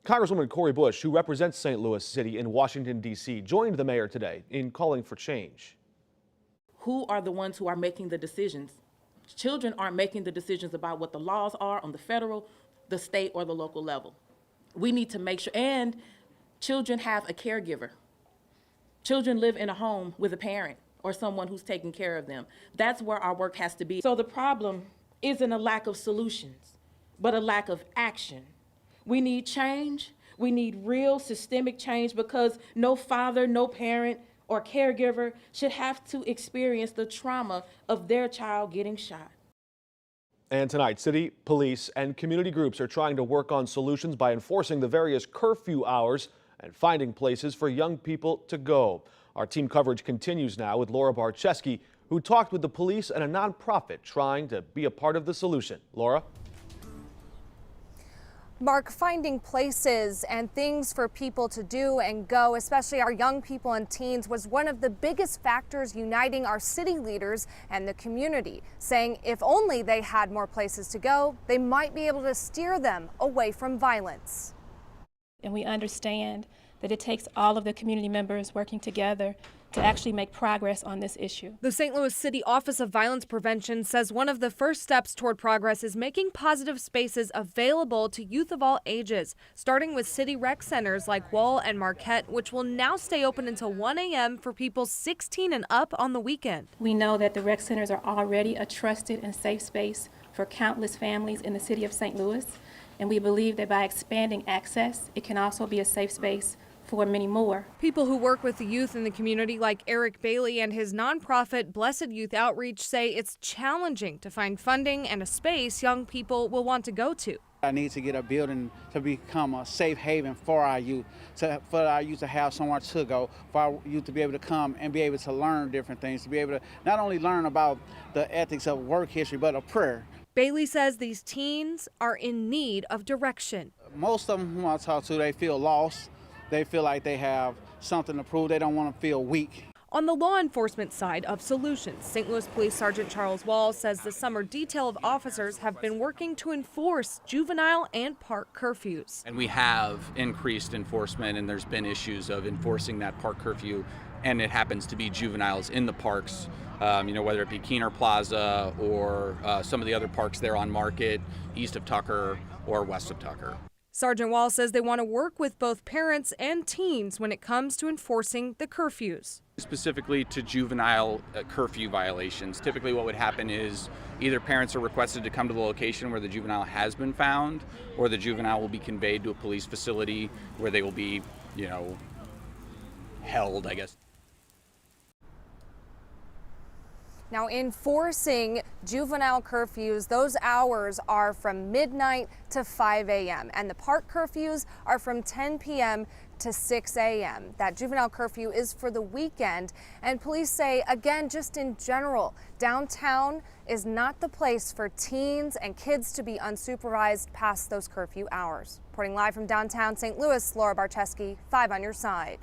Congresswoman Cori Bush, who represents St. Louis City in Washington, D.C., joined the mayor today in calling for change. Who are the ones who are making the decisions? Children aren't making the decisions about what the laws are on the federal, the state, or the local level. We need to make sure, and children have a caregiver. Children live in a home with a parent or someone who's taking care of them. That's where our work has to be. So the problem isn't a lack of solutions, but a lack of action. We need change. We need real systemic change because no father, no parent, or caregiver should have to experience the trauma of their child getting shot. And tonight, city, police, and community groups are trying to work on solutions by enforcing the various curfew hours and finding places for young people to go. Our team coverage continues now with Laura Barczewski, who talked with the police and a nonprofit trying to be a part of the solution. Laura? Mark, finding places and things for people to do and go, especially our young people and teens, was one of the biggest factors uniting our city leaders and the community, saying if only they had more places to go, they might be able to steer them away from violence. And we understand that it takes all of the community members working together to actually make progress on this issue. The St. Louis City Office of Violence Prevention says one of the first steps toward progress is making positive spaces available to youth of all ages, starting with city rec centers like Wall and Marquette, which will now stay open until 1 a.m. for people 16 and up on the weekend. We know that the rec centers are already a trusted and safe space for countless families in the city of St. Louis, and we believe that by expanding access, it can also be a safe space for many more. People who work with the youth in the community like Eric Bailey and his nonprofit Blessed Youth Outreach say it's challenging to find funding and a space young people will want to go to. I need to get a building to become a safe haven for our youth, for our youth to have somewhere to go, for our youth to be able to come and be able to learn different things, to be able to not only learn about the ethics of work history, but of prayer. Bailey says these teens are in need of direction. Most of them who I talk to, they feel lost. They feel like they have something to prove. They don't want to feel weak. On the law enforcement side of solutions, St. Louis Police Sergeant Charles Wall says the summer detail of officers have been working to enforce juvenile and park curfews. And we have increased enforcement, and there's been issues of enforcing that park curfew, and it happens to be juveniles in the parks, whether it be Keener Plaza or some of the other parks there on Market, east of Tucker or west of Tucker. Sergeant Wall says they want to work with both parents and teens when it comes to enforcing the curfews. Specifically to juvenile curfew violations, typically what would happen is either parents are requested to come to the location where the juvenile has been found, or the juvenile will be conveyed to a police facility where they will be, held, I guess. Now, enforcing juvenile curfews, those hours are from midnight to 5 a.m. and the park curfews are from 10 p.m. to 6 a.m. That juvenile curfew is for the weekend, and police say, again, just in general, downtown is not the place for teens and kids to be unsupervised past those curfew hours. Reporting live from downtown St. Louis, Laura Barczewski, 5 on your side.